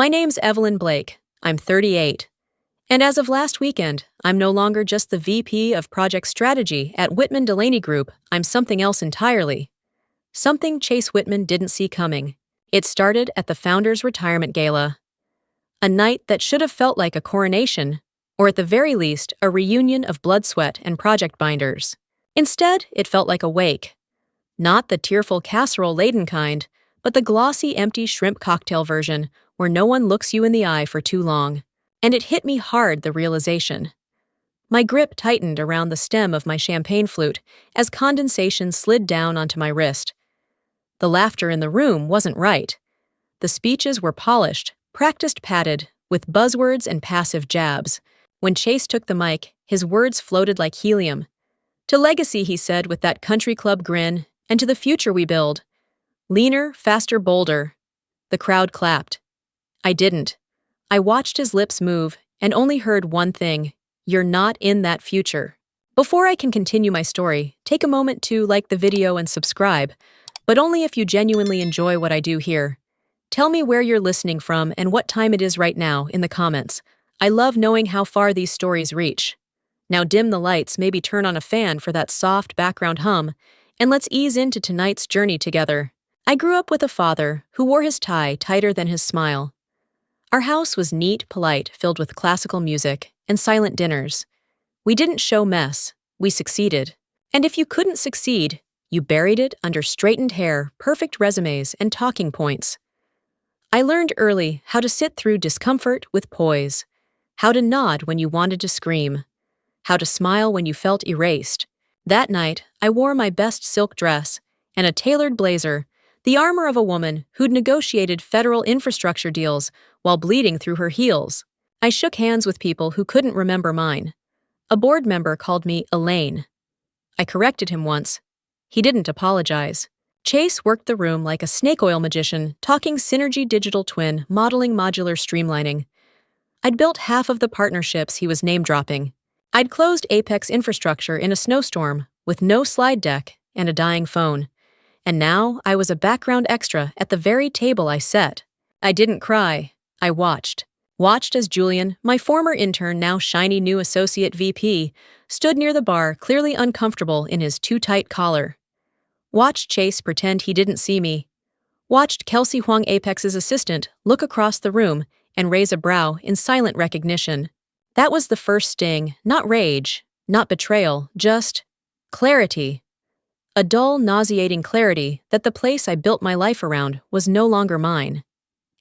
My name's Evelyn Blake. I'm 38. And as of last weekend, I'm no longer just the VP of Project Strategy at Whitman Delaney Group. I'm something else entirely. Something Chase Whitman didn't see coming. It started at the founder's retirement gala. A night that should have felt like a coronation, or at the very least, a reunion of blood, sweat, and project binders. Instead, it felt like a wake. Not the tearful casserole-laden kind, but the glossy, empty shrimp cocktail version where no one looks you in the eye for too long. And it hit me hard, the realization. My grip tightened around the stem of my champagne flute as condensation slid down onto my wrist. The laughter in the room wasn't right. The speeches were polished, practiced padded, with buzzwords and passive jabs. When Chase took the mic, his words floated like helium. To legacy, he said with that country club grin, and to the future we build. Leaner, faster, bolder. The crowd clapped. I didn't. I watched his lips move and only heard one thing: you're not in that future. Before I can continue my story, take a moment to like the video and subscribe, but only if you genuinely enjoy what I do here. Tell me where you're listening from and what time it is right now in the comments. I love knowing how far these stories reach. Now dim the lights, maybe turn on a fan for that soft background hum, and let's ease into tonight's journey together. I grew up with a father who wore his tie tighter than his smile. Our house was neat, polite, filled with classical music and silent dinners. We didn't show mess, we succeeded. And if you couldn't succeed, you buried it under straightened hair, perfect resumes, and talking points. I learned early how to sit through discomfort with poise, how to nod when you wanted to scream, how to smile when you felt erased. That night, I wore my best silk dress and a tailored blazer, the armor of a woman who'd negotiated federal infrastructure deals while bleeding through her heels. I shook hands with people who couldn't remember mine. A board member called me Elaine. I corrected him once. He didn't apologize. Chase worked the room like a snake oil magician, talking synergy digital twin, modeling modular streamlining. I'd built half of the partnerships he was name-dropping. I'd closed Apex infrastructure in a snowstorm with no slide deck and a dying phone. And now I was a background extra at the very table I set. I didn't cry. I watched. Watched as Julian, my former intern, now shiny new associate VP, stood near the bar, clearly uncomfortable in his too-tight collar. Watched Chase pretend he didn't see me. Watched Kelsey Huang, Apex's assistant, look across the room and raise a brow in silent recognition. That was the first sting, not rage, not betrayal, just clarity. A dull, nauseating clarity that the place I built my life around was no longer mine.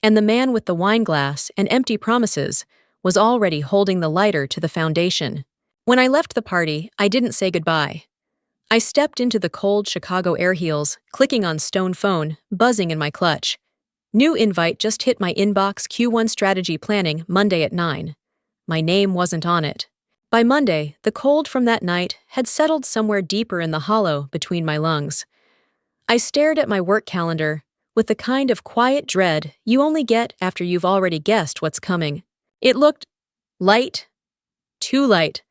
And the man with the wine glass and empty promises was already holding the lighter to the foundation. When I left the party, I didn't say goodbye. I stepped into the cold Chicago air heels, clicking on stone phone, buzzing in my clutch. New invite just hit my inbox: Q1 strategy planning, Monday at 9. My name wasn't on it. By Monday, the cold from that night had settled somewhere deeper in the hollow between my lungs. I stared at my work calendar with the kind of quiet dread you only get after you've already guessed what's coming. It looked light, too light,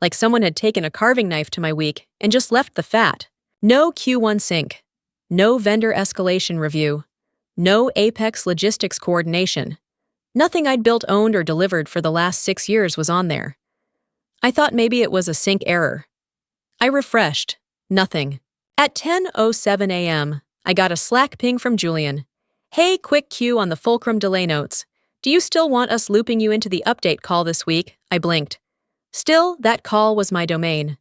like someone had taken a carving knife to my week and just left the fat. No Q1 sync, no vendor escalation review, no Apex logistics coordination. Nothing I'd built, owned, or delivered for the last 6 years was on there. I thought maybe it was a sync error. I refreshed. Nothing. At 10:07 a.m., I got a Slack ping from Julian. Hey, quick Q on the Fulcrum delay notes. Do you still want us looping you into the update call this week? I blinked. Still, that call was my domain.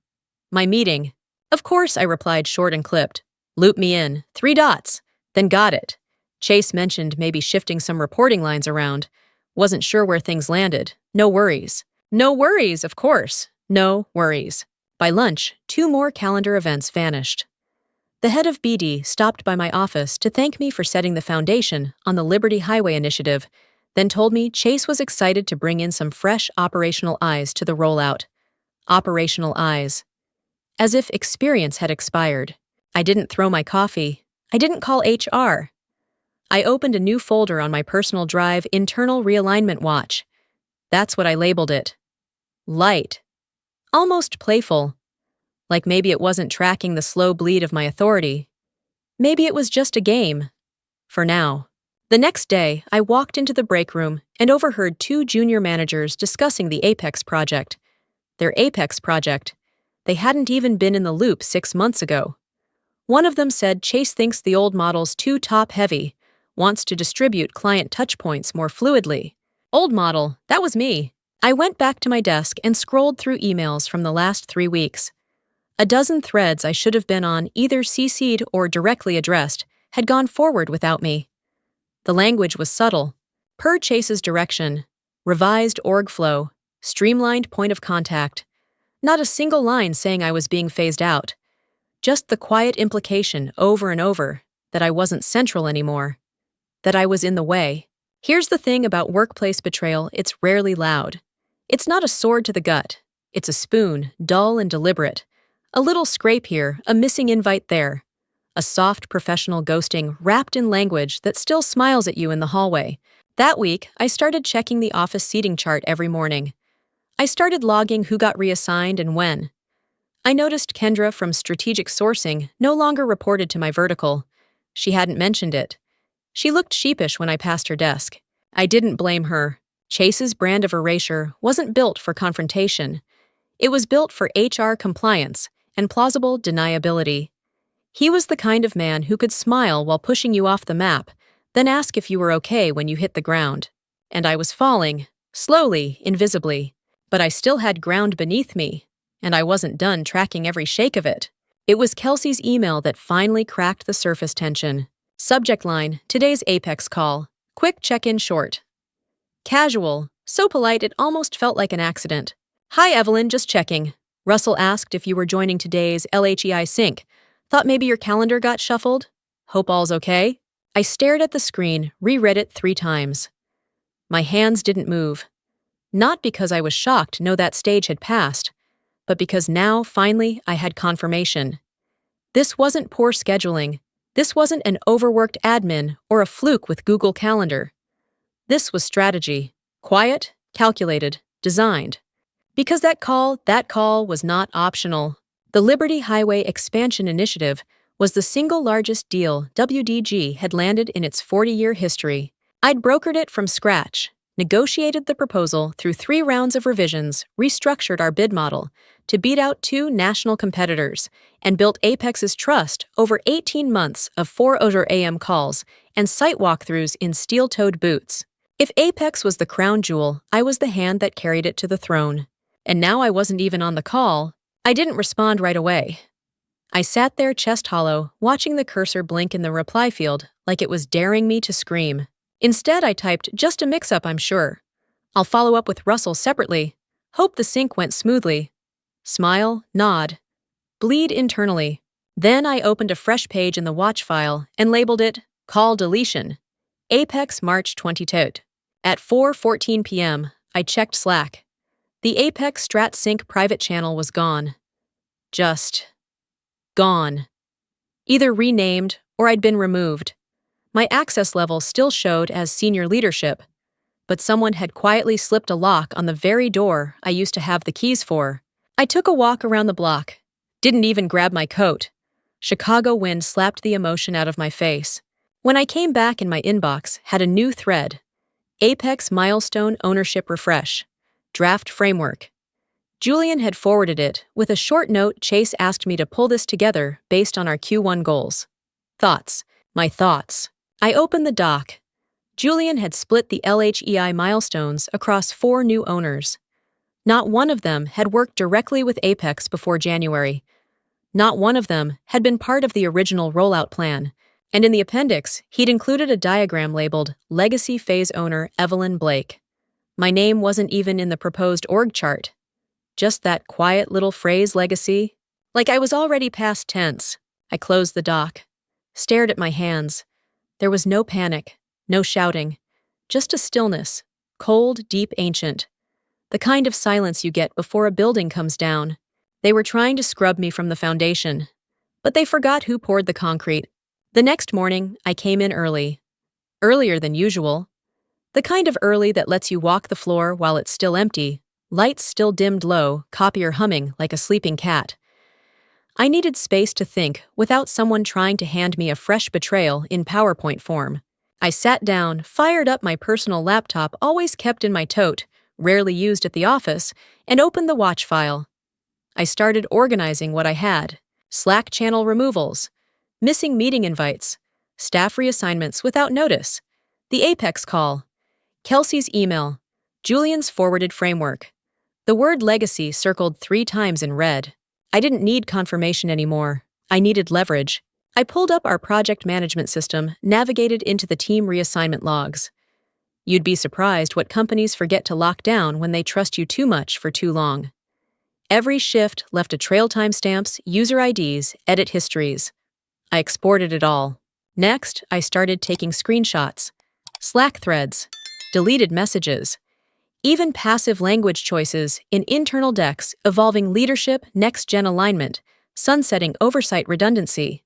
My meeting. Of course, I replied, short and clipped. Loop me in. 3 dots. Then got it. Chase mentioned maybe shifting some reporting lines around. Wasn't sure where things landed. No worries. No worries, of course. No worries. By lunch, 2 more calendar events vanished. The head of BD stopped by my office to thank me for setting the foundation on the Liberty Highway initiative, then told me Chase was excited to bring in some fresh operational eyes to the rollout. Operational eyes. As if experience had expired. I didn't throw my coffee. I didn't call HR. I opened a new folder on my personal drive, Internal Realignment Watch. That's what I labeled it. Light. Almost playful. Like maybe it wasn't tracking the slow bleed of my authority. Maybe it was just a game. For now. The next day, I walked into the break room and overheard two junior managers discussing the Apex project. Their Apex project. They hadn't even been in the loop 6 months ago. One of them said Chase thinks the old model's too top-heavy, wants to distribute client touchpoints more fluidly. Old model, that was me. I went back to my desk and scrolled through emails from the last 3 weeks. A dozen threads I should have been on, either CC'd or directly addressed, had gone forward without me. The language was subtle. Per Chase's direction, revised org flow, streamlined point of contact. Not a single line saying I was being phased out. Just the quiet implication over and over that I wasn't central anymore, that I was in the way. Here's the thing about workplace betrayal, it's rarely loud. It's not a sword to the gut. It's a spoon, dull and deliberate. A little scrape here, a missing invite there. A soft professional ghosting wrapped in language that still smiles at you in the hallway. That week, I started checking the office seating chart every morning. I started logging who got reassigned and when. I noticed Kendra from strategic sourcing no longer reported to my vertical. She hadn't mentioned it. She looked sheepish when I passed her desk. I didn't blame her. Chase's brand of erasure wasn't built for confrontation. It was built for HR compliance and plausible deniability. He was the kind of man who could smile while pushing you off the map, then ask if you were okay when you hit the ground. And I was falling, slowly, invisibly. But I still had ground beneath me, and I wasn't done tracking every shake of it. It was Kelsey's email that finally cracked the surface tension. Subject line, today's Apex call. Quick check-in short. Casual, so polite it almost felt like an accident. Hi Evelyn, just checking. Russell asked if you were joining today's LHEI sync. Thought maybe your calendar got shuffled? Hope all's okay? I stared at the screen, reread it 3 times. My hands didn't move. Not because I was shocked that stage had passed, but because now, finally, I had confirmation. This wasn't poor scheduling. This wasn't an overworked admin or a fluke with Google Calendar. This was strategy. Quiet, calculated, designed. Because that call was not optional. The Liberty Highway Expansion Initiative was the single largest deal WDG had landed in its 40-year history. I'd brokered it from scratch, negotiated the proposal through 3 rounds of revisions, restructured our bid model to beat out 2 national competitors, and built Apex's trust over 18 months of 4 AM calls and site walkthroughs in steel-toed boots. If Apex was the crown jewel, I was the hand that carried it to the throne. And now I wasn't even on the call. I didn't respond right away. I sat there chest hollow, watching the cursor blink in the reply field like it was daring me to scream. Instead, I typed, just a mix-up, I'm sure. I'll follow up with Russell separately. Hope the sync went smoothly. Smile, nod. Bleed internally. Then I opened a fresh page in the watch file and labeled it, Call Deletion. Apex March 22. At 4:14 p.m., I checked Slack. The Apex Strat Sync private channel was gone. Just gone. Either renamed or I'd been removed. My access level still showed as senior leadership, but someone had quietly slipped a lock on the very door I used to have the keys for. I took a walk around the block. Didn't even grab my coat. Chicago wind slapped the emotion out of my face. When I came back in my inbox, had a new thread. Apex Milestone Ownership Refresh. Draft Framework. Julian had forwarded it with a short note. Chase asked me to pull this together based on our Q1 goals. Thoughts. My thoughts. I opened the doc. Julian had split the LHEI milestones across 4 new owners. Not one of them had worked directly with Apex before January. Not one of them had been part of the original rollout plan. And in the appendix, he'd included a diagram labeled Legacy Phase Owner Evelyn Blake. My name wasn't even in the proposed org chart. Just that quiet little phrase, legacy. Like I was already past tense. I closed the doc. Stared at my hands. There was no panic, no shouting. Just a stillness. Cold, deep, ancient. The kind of silence you get before a building comes down. They were trying to scrub me from the foundation. But they forgot who poured the concrete. The next morning, I came in early. Earlier than usual. The kind of early that lets you walk the floor while it's still empty, lights still dimmed low, copier humming like a sleeping cat. I needed space to think without someone trying to hand me a fresh betrayal in PowerPoint form. I sat down, fired up my personal laptop, always kept in my tote, rarely used at the office, and opened the watch file. I started organizing what I had: Slack channel removals, missing meeting invites, staff reassignments without notice, the Apex call, Kelsey's email, Julian's forwarded framework. The word legacy circled 3 times in red. I didn't need confirmation anymore. I needed leverage. I pulled up our project management system, navigated into the team reassignment logs. You'd be surprised what companies forget to lock down when they trust you too much for too long. Every shift left a trail: timestamps, user IDs, edit histories. I exported it all. Next, I started taking screenshots, Slack threads, deleted messages, even passive language choices in internal decks, evolving leadership, next-gen alignment, sunsetting oversight redundancy.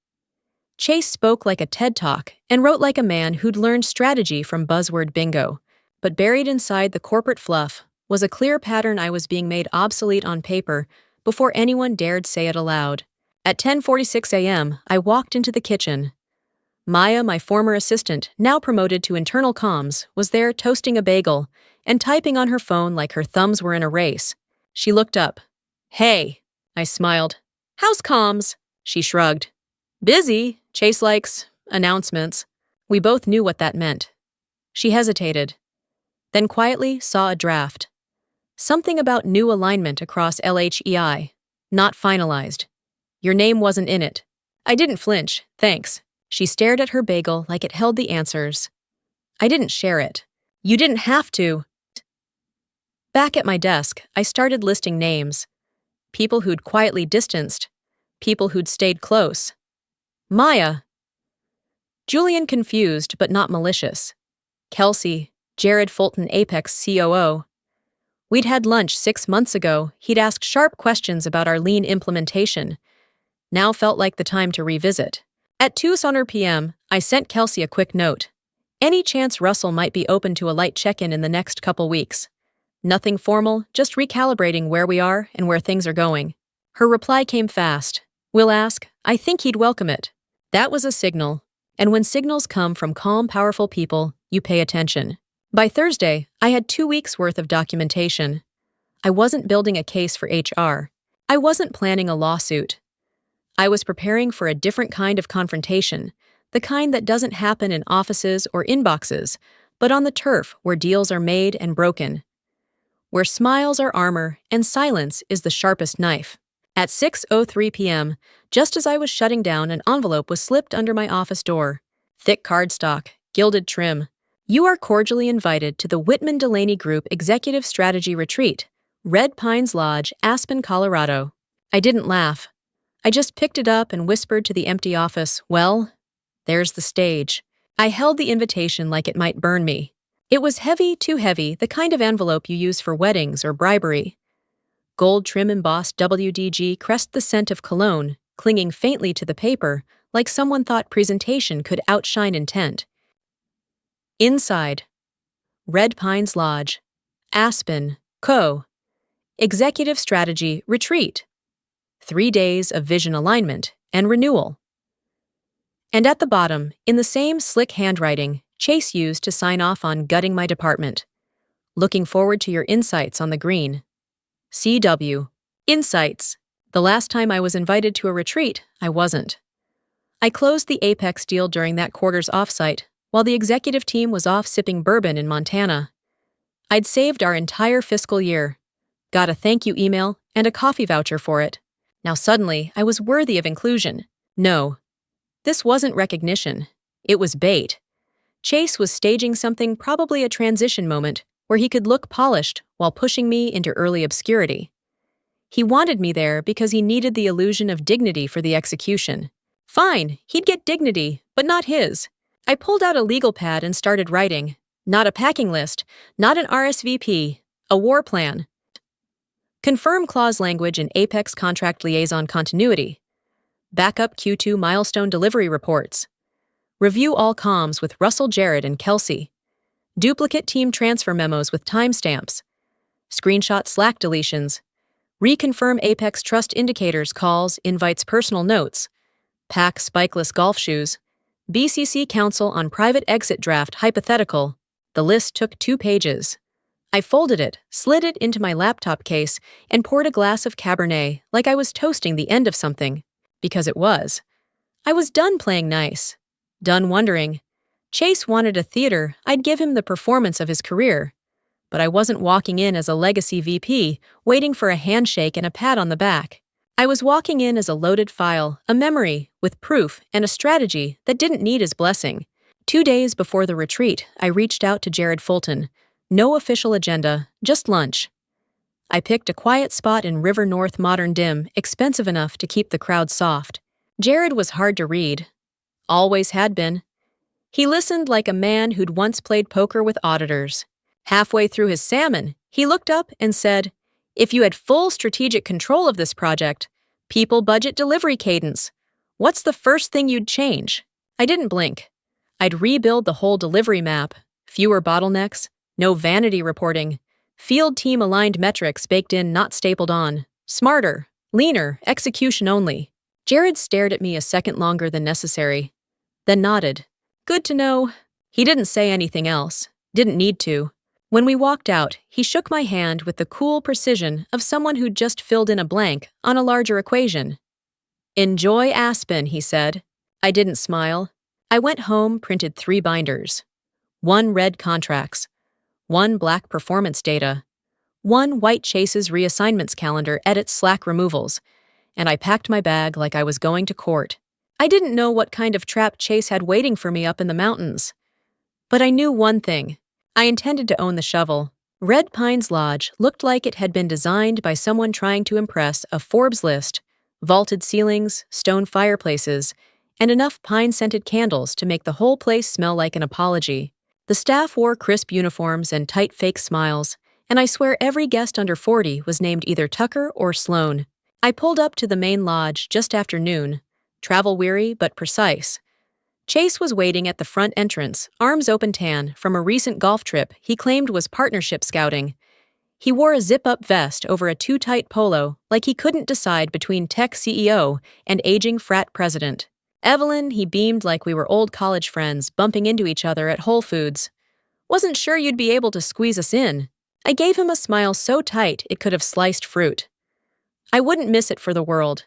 Chase spoke like a TED Talk and wrote like a man who'd learned strategy from buzzword bingo. But buried inside the corporate fluff was a clear pattern: I was being made obsolete on paper before anyone dared say it aloud. At 10:46 a.m., I walked into the kitchen. Maya, my former assistant, now promoted to internal comms, was there toasting a bagel and typing on her phone like her thumbs were in a race. She looked up. "Hey," I smiled. "How's comms?" She shrugged. "Busy. Chase likes announcements." We both knew what that meant. She hesitated, then quietly saw a draft. Something about new alignment across LHEI. Not finalized. Your name wasn't in it. I didn't flinch, thanks. She stared at her bagel like it held the answers. I didn't share it. You didn't have to. Back at my desk, I started listing names. People who'd quietly distanced. People who'd stayed close. Maya. Julian, confused but not malicious. Kelsey, Jared Fulton, Apex COO. We'd had lunch 6 months ago. He'd asked sharp questions about our lean implementation. Now felt like the time to revisit. At 2:00 p.m., I sent Kelsey a quick note. Any chance Russell might be open to a light check-in in the next couple weeks? Nothing formal, just recalibrating where we are and where things are going. Her reply came fast. "We'll ask. I think he'd welcome it." That was a signal. And when signals come from calm, powerful people, you pay attention. By Thursday, I had 2 weeks' worth of documentation. I wasn't building a case for HR. I wasn't planning a lawsuit. I was preparing for a different kind of confrontation, the kind that doesn't happen in offices or inboxes, but on the turf where deals are made and broken, where smiles are armor and silence is the sharpest knife. At 6:03 p.m., just as I was shutting down, an envelope was slipped under my office door. Thick cardstock, gilded trim. "You are cordially invited to the Whitman Delaney Group Executive Strategy Retreat, Red Pines Lodge, Aspen, Colorado." I didn't laugh. I just picked it up and whispered to the empty office, "Well, there's the stage." I held the invitation like it might burn me. It was heavy, too heavy, the kind of envelope you use for weddings or bribery. Gold trim embossed WDG crest, the scent of cologne, clinging faintly to the paper, like someone thought presentation could outshine intent. Inside, Red Pines Lodge, Aspen, Co. Executive Strategy Retreat. 3 days of vision alignment and renewal. And at the bottom, in the same slick handwriting Chase used to sign off on gutting my department. "Looking forward to your insights on the green." CW. Insights. The last time I was invited to a retreat, I wasn't. I closed the Apex deal during that quarter's offsite, while the executive team was off sipping bourbon in Montana. I'd saved our entire fiscal year, got a thank you email and a coffee voucher for it. Now suddenly, I was worthy of inclusion. No. This wasn't recognition. It was bait. Chase was staging something, probably a transition moment, where he could look polished while pushing me into early obscurity. He wanted me there because he needed the illusion of dignity for the execution. Fine, he'd get dignity, but not his. I pulled out a legal pad and started writing. Not a packing list, not an RSVP, a war plan. Confirm clause language in Apex contract liaison continuity. Backup Q2 milestone delivery reports. Review all comms with Russell, Jared, and Kelsey. Duplicate team transfer memos with timestamps. Screenshot Slack deletions. Reconfirm Apex trust indicators calls, invites, personal notes. Pack spikeless golf shoes. BCC Council on Private Exit Draft Hypothetical. The list took 2 pages. I folded it, slid it into my laptop case, and poured a glass of Cabernet like I was toasting the end of something. Because it was. I was done playing nice. Done wondering. Chase wanted a theater, I'd give him the performance of his career. But I wasn't walking in as a legacy VP, waiting for a handshake and a pat on the back. I was walking in as a loaded file, a memory, with proof and a strategy that didn't need his blessing. 2 days before the retreat, I reached out to Jared Fulton. No official agenda, just lunch. I picked a quiet spot in River North Modern Dim, expensive enough to keep the crowd soft. Jared was hard to read. Always had been. He listened like a man who'd once played poker with auditors. Halfway through his salmon, he looked up and said, "If you had full strategic control of this project, people, budget, delivery cadence, what's the first thing you'd change?" I didn't blink. I'd rebuild the whole delivery map. Fewer bottlenecks, no vanity reporting, field team aligned metrics baked in, not stapled on. Smarter, leaner, execution only. Jared stared at me a second longer than necessary, then nodded. Good to know. He didn't say anything else. Didn't need to. When we walked out, he shook my hand with the cool precision of someone who'd just filled in a blank on a larger equation. "Enjoy Aspen," he said. I didn't smile. I went home, printed 3 binders. 1 red contracts. 1 black performance data. 1 white Chase's reassignments calendar edits Slack removals. And I packed my bag like I was going to court. I didn't know what kind of trap Chase had waiting for me up in the mountains. But I knew one thing. I intended to own the shovel. Red Pines Lodge looked like it had been designed by someone trying to impress a Forbes list. Vaulted ceilings, stone fireplaces, and enough pine-scented candles to make the whole place smell like an apology. The staff wore crisp uniforms and tight fake smiles, and I swear every guest under 40 was named either Tucker or Sloan. I pulled up to the main lodge just after noon, travel-weary but precise. Chase was waiting at the front entrance, arms open tan, from a recent golf trip he claimed was partnership scouting. He wore a zip-up vest over a too-tight polo like he couldn't decide between tech CEO and aging frat president. Evelyn, he beamed like we were old college friends bumping into each other at Whole Foods. "Wasn't sure you'd be able to squeeze us in." I gave him a smile so tight it could have sliced fruit. I wouldn't miss it for the world,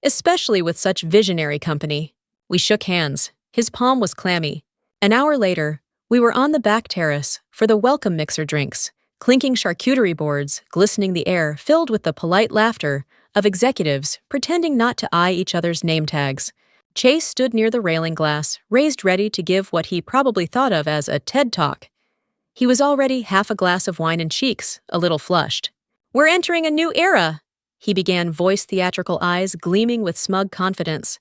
especially with such visionary company. We shook hands. His palm was clammy. An hour later, we were on the back terrace for the welcome mixer drinks, clinking charcuterie boards, glistening the air filled with the polite laughter of executives pretending not to eye each other's name tags. Chase stood near the railing glass, raised ready to give what he probably thought of as a TED Talk. He was already half a glass of wine in cheeks, a little flushed. "We're entering a new era," he began, voice theatrical eyes gleaming with smug confidence.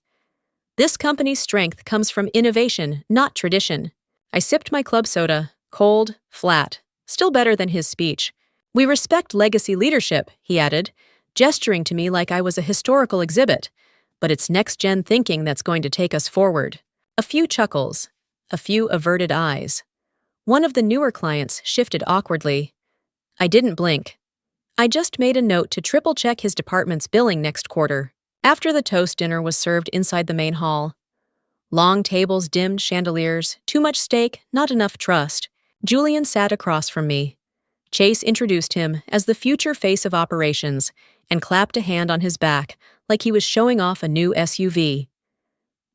"This company's strength comes from innovation, not tradition." I sipped my club soda, cold, flat, still better than his speech. "We respect legacy leadership," he added, gesturing to me like I was a historical exhibit, "but it's next-gen thinking that's going to take us forward." A few chuckles, a few averted eyes. One of the newer clients shifted awkwardly. I didn't blink. I just made a note to triple-check his department's billing next quarter. After the toast dinner was served inside the main hall. Long tables, dimmed chandeliers, too much steak, not enough trust. Julian sat across from me. Chase introduced him as the future face of operations and clapped a hand on his back like he was showing off a new SUV.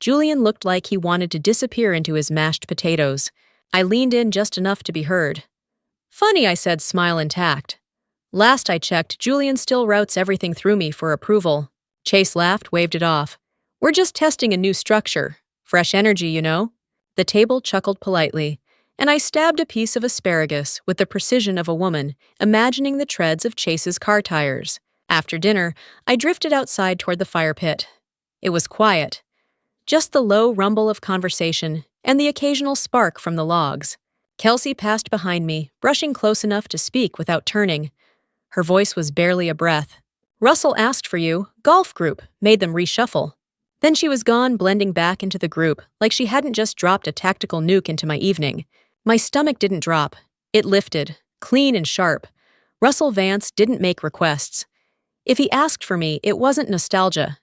Julian looked like he wanted to disappear into his mashed potatoes. I leaned in just enough to be heard. "Funny," I said, smile intact. "Last I checked, Julian still routes everything through me for approval." Chase laughed, waved it off. "We're just testing a new structure. Fresh energy, you know." The table chuckled politely, and I stabbed a piece of asparagus with the precision of a woman, imagining the treads of Chase's car tires. After dinner, I drifted outside toward the fire pit. It was quiet. Just the low rumble of conversation and the occasional spark from the logs. Kelsey passed behind me, brushing close enough to speak without turning. Her voice was barely a breath. "Russell asked for you. Golf group. Made them reshuffle." Then she was gone, blending back into the group, like she hadn't just dropped a tactical nuke into my evening. My stomach didn't drop. It lifted, clean and sharp. Russell Vance didn't make requests. If he asked for me, it wasn't nostalgia.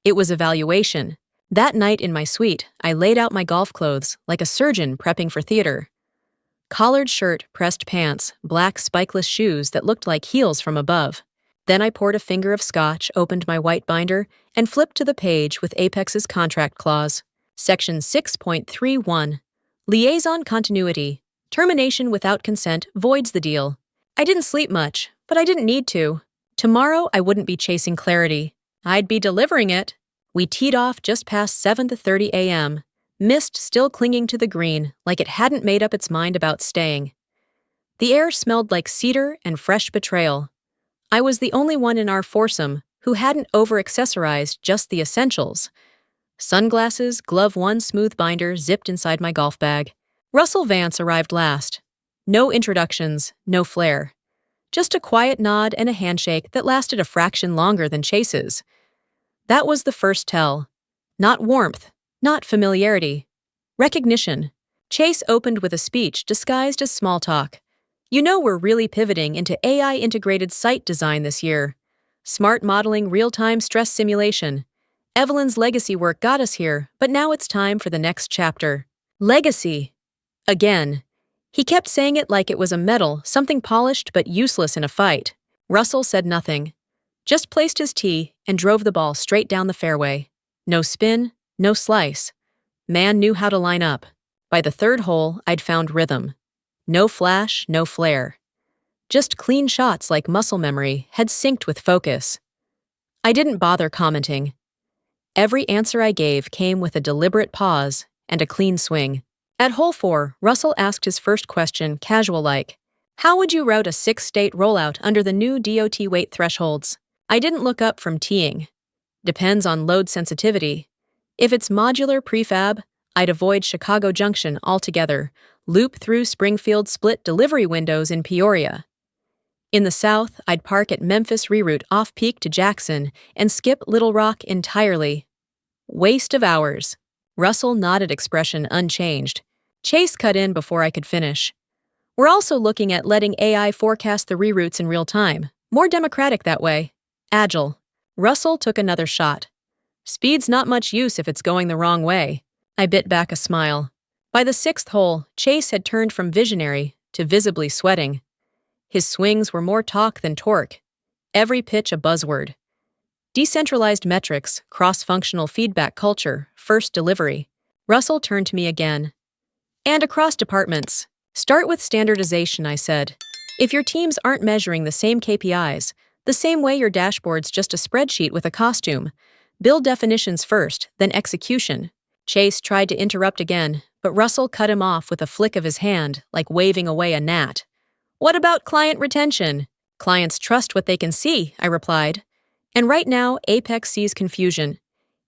It was evaluation. That night in my suite, I laid out my golf clothes like a surgeon prepping for theater. Collared shirt, pressed pants, black spikeless shoes that looked like heels from above. Then I poured a finger of scotch, opened my white binder, and flipped to the page with Apex's contract clause. Section 6.31. Liaison continuity. Termination without consent voids the deal. I didn't sleep much, but I didn't need to. Tomorrow I wouldn't be chasing clarity. I'd be delivering it. We teed off just past 7:30 a.m., mist still clinging to the green like it hadn't made up its mind about staying. The air smelled like cedar and fresh betrayal. I was the only one in our foursome who hadn't over-accessorized just the essentials. Sunglasses, glove one smooth binder zipped inside my golf bag. Russell Vance arrived last. No introductions, no flair. Just a quiet nod and a handshake that lasted a fraction longer than Chase's. That was the first tell. Not warmth, not familiarity. Recognition. Chase opened with a speech disguised as small talk. You know we're really pivoting into AI-integrated site design this year. Smart modeling, real-time stress simulation. Evelyn's legacy work got us here, but now it's time for the next chapter. Legacy. Again. He kept saying it like it was a medal, something polished but useless in a fight. Russell said nothing. Just placed his tee and drove the ball straight down the fairway. No spin, no slice. Man knew how to line up. By the third hole, I'd found rhythm. No flash, no flare. Just clean shots like muscle memory had synced with focus. I didn't bother commenting. Every answer I gave came with a deliberate pause and a clean swing. At hole 4, Russell asked his first question casual-like. How would you route a 6-state rollout under the new DOT weight thresholds? I didn't look up from teeing. Depends on load sensitivity. If it's modular prefab, I'd avoid Chicago Junction altogether, loop through Springfield split delivery windows in Peoria. In the south, I'd park at Memphis reroute off-peak to Jackson and skip Little Rock entirely. Waste of hours. Russell nodded, expression unchanged. Chase cut in before I could finish. We're also looking at letting AI forecast the reroutes in real time. More democratic that way. Agile. Russell took another shot. Speed's not much use if it's going the wrong way. I bit back a smile. By the 6th hole, Chase had turned from visionary to visibly sweating. His swings were more talk than torque. Every pitch a buzzword. Decentralized metrics, cross-functional feedback culture, first delivery. Russell turned to me again. And across departments. Start with standardization, I said. If your teams aren't measuring the same KPIs, the same way your dashboard's just a spreadsheet with a costume, build definitions first, then execution. Chase tried to interrupt again, but Russell cut him off with a flick of his hand, like waving away a gnat. What about client retention? Clients trust what they can see, I replied. And right now, Apex sees confusion.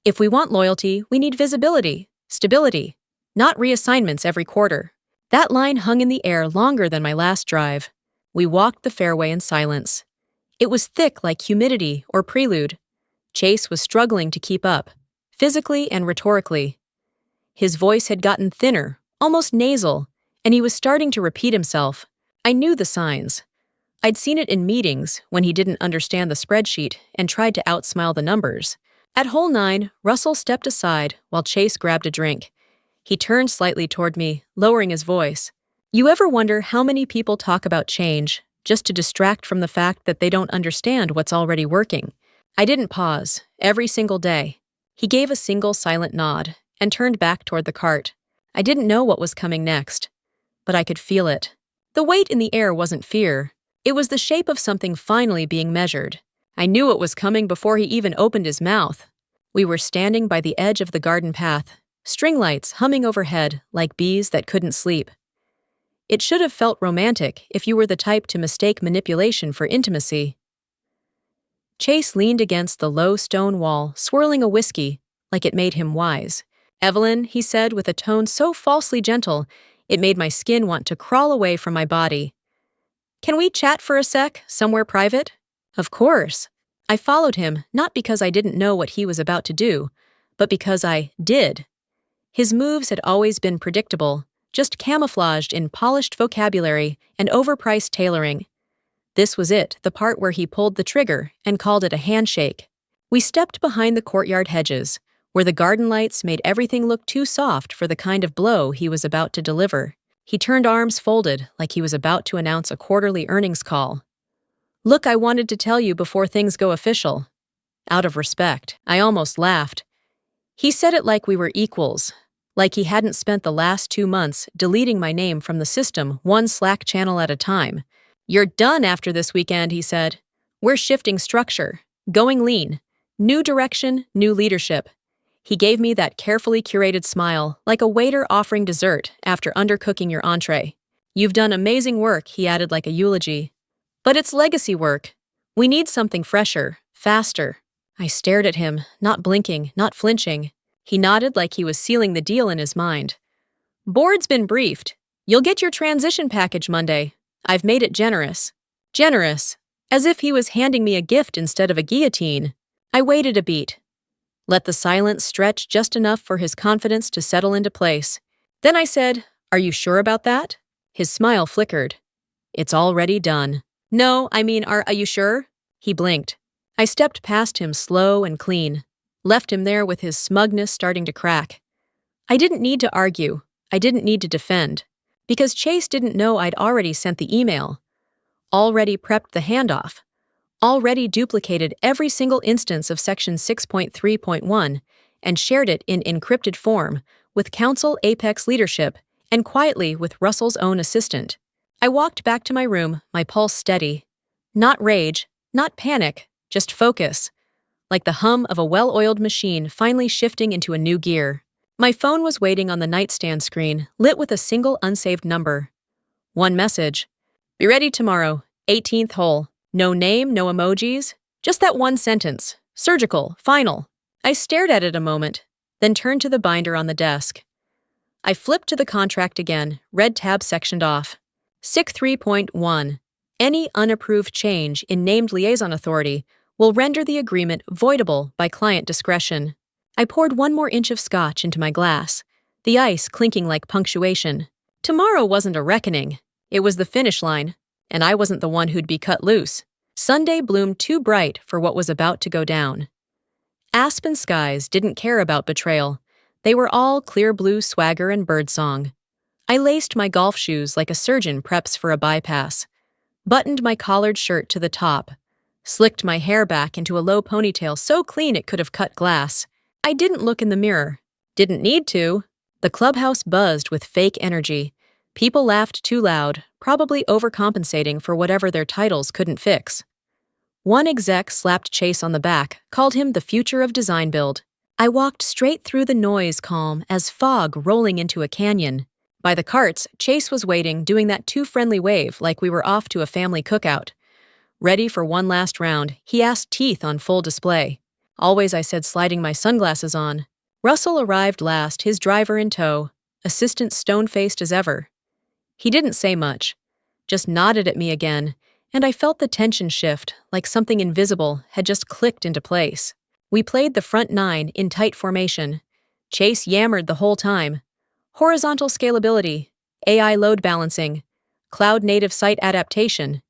If we want loyalty, we need visibility, stability, not reassignments every quarter. That line hung in the air longer than my last drive. We walked the fairway in silence. It was thick like humidity or prelude. Chase was struggling to keep up, physically and rhetorically. His voice had gotten thinner, almost nasal, and he was starting to repeat himself. I knew the signs. I'd seen it in meetings when he didn't understand the spreadsheet and tried to outsmile the numbers. At hole 9, Russell stepped aside while Chase grabbed a drink. He turned slightly toward me, lowering his voice. You ever wonder how many people talk about change just to distract from the fact that they don't understand what's already working? I didn't pause, every single day. He gave a single silent nod and turned back toward the cart. I didn't know what was coming next, but I could feel it. The weight in the air wasn't fear. It was the shape of something finally being measured. I knew it was coming before he even opened his mouth. We were standing by the edge of the garden path, string lights humming overhead like bees that couldn't sleep. It should have felt romantic if you were the type to mistake manipulation for intimacy. Chase leaned against the low stone wall, swirling a whiskey, like it made him wise. Evelyn, he said with a tone so falsely gentle, it made my skin want to crawl away from my body. Can we chat for a sec, somewhere private? Of course. I followed him, not because I didn't know what he was about to do, but because I did. His moves had always been predictable, just camouflaged in polished vocabulary and overpriced tailoring. This was it, the part where he pulled the trigger and called it a handshake. We stepped behind the courtyard hedges, where the garden lights made everything look too soft for the kind of blow he was about to deliver. He turned arms folded like he was about to announce a quarterly earnings call. "Look, I wanted to tell you before things go official." Out of respect, I almost laughed. He said it like we were equals, like he hadn't spent the last 2 months deleting my name from the system one Slack channel at a time. "You're done after this weekend," he said. "We're shifting structure, going lean, new direction, new leadership." He gave me that carefully curated smile, like a waiter offering dessert after undercooking your entree. "You've done amazing work," he added like a eulogy. "But it's legacy work. We need something fresher, faster." I stared at him, not blinking, not flinching. He nodded like he was sealing the deal in his mind. "Board's been briefed. You'll get your transition package Monday. I've made it generous." Generous, as if he was handing me a gift instead of a guillotine. I waited a beat. Let the silence stretch just enough for his confidence to settle into place. Then I said, "Are you sure about that?" His smile flickered. "It's already done." "No, I mean, are you sure?" He blinked. I stepped past him slow and clean, left him there with his smugness starting to crack. I didn't need to argue. I didn't need to defend. Because Chase didn't know I'd already sent the email, already prepped the handoff, already duplicated every single instance of Section 6.3.1 and shared it in encrypted form with Council Apex leadership and quietly with Russell's own assistant. I walked back to my room, my pulse steady. Not rage, not panic, just focus, like the hum of a well-oiled machine finally shifting into a new gear. My phone was waiting on the nightstand screen, lit with a single unsaved number. One message. "Be ready tomorrow, 18th hole. No name, no emojis, just that one sentence. Surgical, final." I stared at it a moment, then turned to the binder on the desk. I flipped to the contract again, red tab sectioned off. SIC 3.1. Any unapproved change in named liaison authority will render the agreement voidable by client discretion. I poured one more inch of scotch into my glass, the ice clinking like punctuation. Tomorrow wasn't a reckoning. It was the finish line, and I wasn't the one who'd be cut loose. Sunday bloomed too bright for what was about to go down. Aspen skies didn't care about betrayal. They were all clear blue swagger and birdsong. I laced my golf shoes like a surgeon preps for a bypass, buttoned my collared shirt to the top, slicked my hair back into a low ponytail so clean it could have cut glass. I didn't look in the mirror. Didn't need to. The clubhouse buzzed with fake energy. People laughed too loud, probably overcompensating for whatever their titles couldn't fix. One exec slapped Chase on the back, called him the future of design build. I walked straight through the noise calm as fog rolling into a canyon. By the carts, Chase was waiting, doing that too friendly wave like we were off to a family cookout. Ready for one last round, he asked, teeth on full display. Always, I said, sliding my sunglasses on. Russell arrived last, his driver in tow, assistant stone-faced as ever. He didn't say much, just nodded at me again, and I felt the tension shift, like something invisible had just clicked into place. We played the front nine in tight formation. Chase yammered the whole time. Horizontal scalability, AI load balancing, cloud-native site adaptation.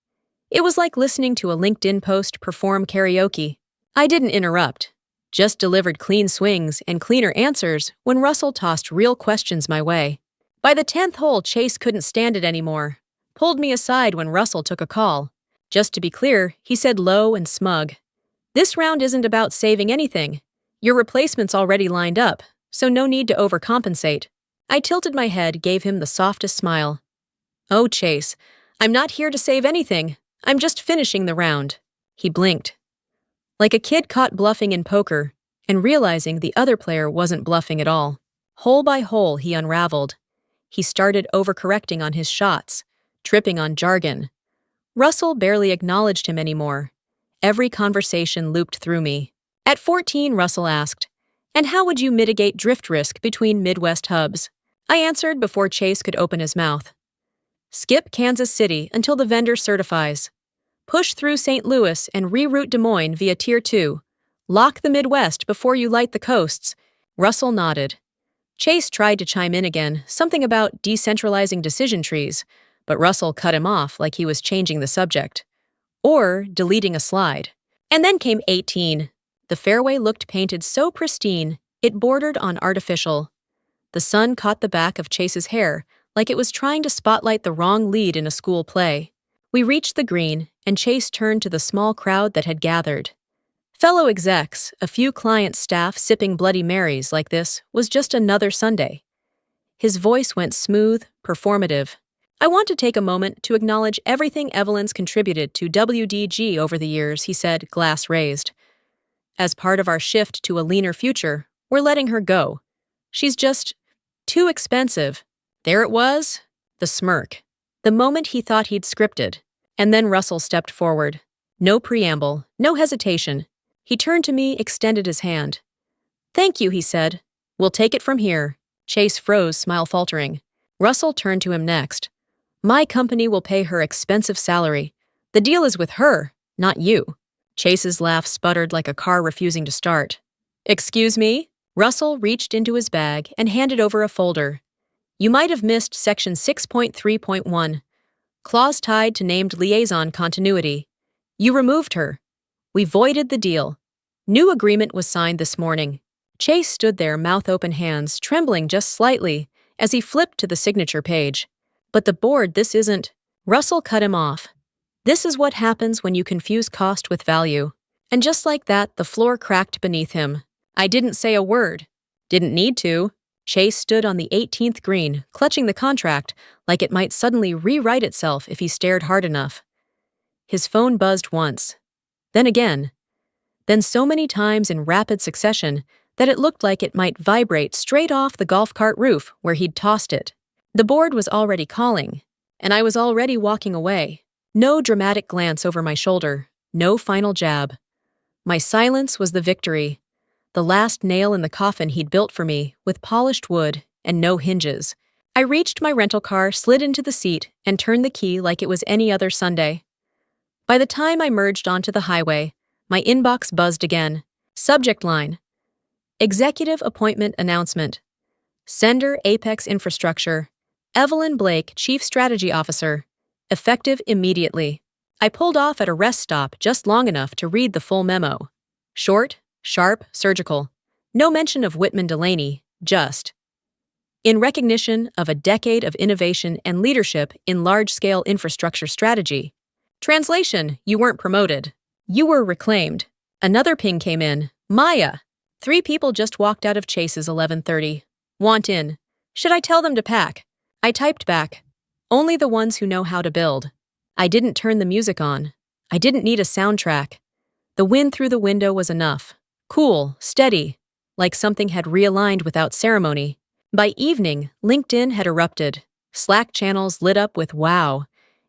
It was like listening to a LinkedIn post perform karaoke. I didn't interrupt, just delivered clean swings and cleaner answers when Russell tossed real questions my way. By the 10th hole, Chase couldn't stand it anymore. Pulled me aside when Russell took a call. Just to be clear, he said low and smug, "This round isn't about saving anything. Your replacement's already lined up, so no need to overcompensate." I tilted my head, gave him the softest smile. "Oh, Chase, I'm not here to save anything. I'm just finishing the round." He blinked. Like a kid caught bluffing in poker and realizing the other player wasn't bluffing at all. Hole by hole, he unraveled. He started overcorrecting on his shots, tripping on jargon. Russell barely acknowledged him anymore. Every conversation looped through me. At 14, Russell asked, "And how would you mitigate drift risk between Midwest hubs?" I answered before Chase could open his mouth. "Skip Kansas City until the vendor certifies. Push through St. Louis and reroute Des Moines via Tier 2. Lock the Midwest before you light the coasts." Russell nodded. Chase tried to chime in again, something about decentralizing decision trees, but Russell cut him off like he was changing the subject. Or deleting a slide. And then came 18. The fairway looked painted so pristine, It bordered on artificial. The sun caught the back of Chase's hair like it was trying to spotlight the wrong lead in a school play. We reached the green, and Chase turned to the small crowd that had gathered. Fellow execs, a few client staff sipping Bloody Marys like this was just another Sunday. His voice went smooth, performative. I want to take a moment to acknowledge everything Evelyn's contributed to WDG over the years, he said, glass raised. As part of our shift to a leaner future, we're letting her go. She's just too expensive. There it was, the smirk. The moment he thought he'd scripted. And then Russell stepped forward. No preamble, no hesitation. He turned to me, extended his hand. Thank you, he said. We'll take it from here. Chase froze, smile faltering. Russell turned to him next. My company will pay her expensive salary. The deal is with her, not you. Chase's laugh sputtered like a car refusing to start. Excuse me? Russell reached into his bag and handed over a folder. You might have missed section 6.3.1. Clause tied to named liaison continuity. You removed her. We voided the deal. New agreement was signed this morning. Chase stood there, mouth open, hands trembling just slightly as he flipped to the signature page. But the board, this isn't. Russell cut him off. This is what happens when you confuse cost with value. And just like that, the floor cracked beneath him. I didn't say a word. Didn't need to. Chase stood on the 18th green, clutching the contract like it might suddenly rewrite itself if he stared hard enough. His phone buzzed once. Then again. Then so many times in rapid succession that it looked like it might vibrate straight off the golf cart roof where he'd tossed it. The board was already calling, and I was already walking away. No dramatic glance over my shoulder, no final jab. My silence was the victory, the last nail in the coffin he'd built for me with polished wood and no hinges. I reached my rental car, slid into the seat, and turned the key like it was any other Sunday. By the time I merged onto the highway, my inbox buzzed again. Subject line: Executive Appointment Announcement. Sender Apex Infrastructure. Evelyn Blake, Chief Strategy Officer. Effective immediately. I pulled off at a rest stop just long enough to read the full memo. Short, sharp, surgical. No mention of Whitman Delaney, just. In recognition of a decade of innovation and leadership in large-scale infrastructure strategy. Translation: you weren't promoted. You were reclaimed. Another ping came in. Maya. 3 people just walked out of Chase's 11:30. Want in. Should I tell them to pack? I typed back. Only the ones who know how to build. I didn't turn the music on. I didn't need a soundtrack. The wind through the window was enough. Cool, steady, like something had realigned without ceremony. By evening, LinkedIn had erupted. Slack channels lit up with wow.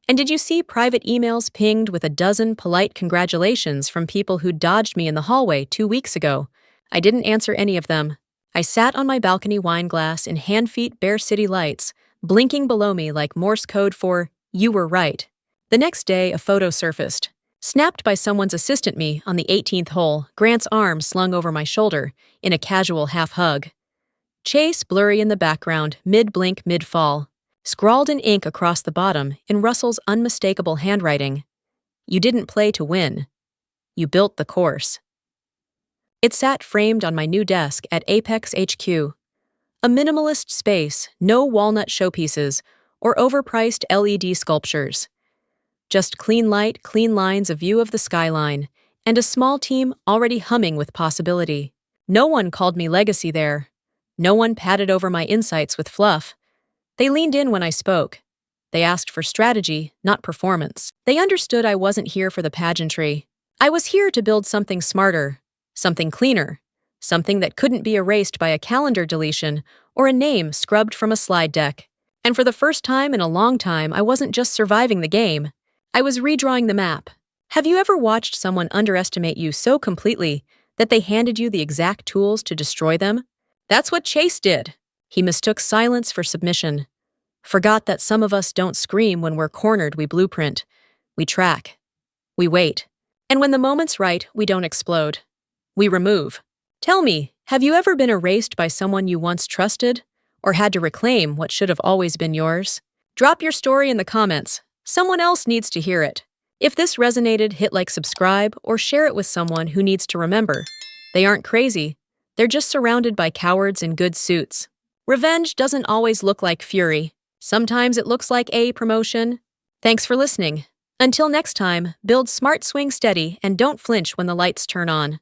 And did you see private emails pinged with a dozen polite congratulations from people who dodged me in the hallway 2 weeks ago? I didn't answer any of them. I sat on my balcony wine glass in hand-feet Bear City lights, blinking below me like Morse code for, you were right. The next day, a photo surfaced. Snapped by someone's assistant me on the 18th hole, Grant's arm slung over my shoulder in a casual half-hug. Chase blurry in the background, mid-blink, mid-fall. Scrawled in ink across the bottom in Russell's unmistakable handwriting. You didn't play to win. You built the course. It sat framed on my new desk at Apex HQ. A minimalist space, no walnut showpieces, or overpriced LED sculptures. Just clean light, clean lines, a view of the skyline, and a small team already humming with possibility. No one called me legacy there. No one patted over my insights with fluff. They leaned in when I spoke. They asked for strategy, not performance. They understood I wasn't here for the pageantry. I was here to build something smarter, something cleaner, something that couldn't be erased by a calendar deletion or a name scrubbed from a slide deck. And for the first time in a long time, I wasn't just surviving the game. I was redrawing the map. Have you ever watched someone underestimate you so completely that they handed you the exact tools to destroy them? That's what Chase did. He mistook silence for submission. Forgot that some of us don't scream when we're cornered, we blueprint. We track. We wait. And when the moment's right, we don't explode. We remove. Tell me, have you ever been erased by someone you once trusted? Or had to reclaim what should have always been yours? Drop your story in the comments. Someone else needs to hear it. If this resonated, hit like, subscribe, or share it with someone who needs to remember. They aren't crazy. They're just surrounded by cowards in good suits. Revenge doesn't always look like fury. Sometimes it looks like a promotion. Thanks for listening. Until next time, build smart, swing steady, and don't flinch when the lights turn on.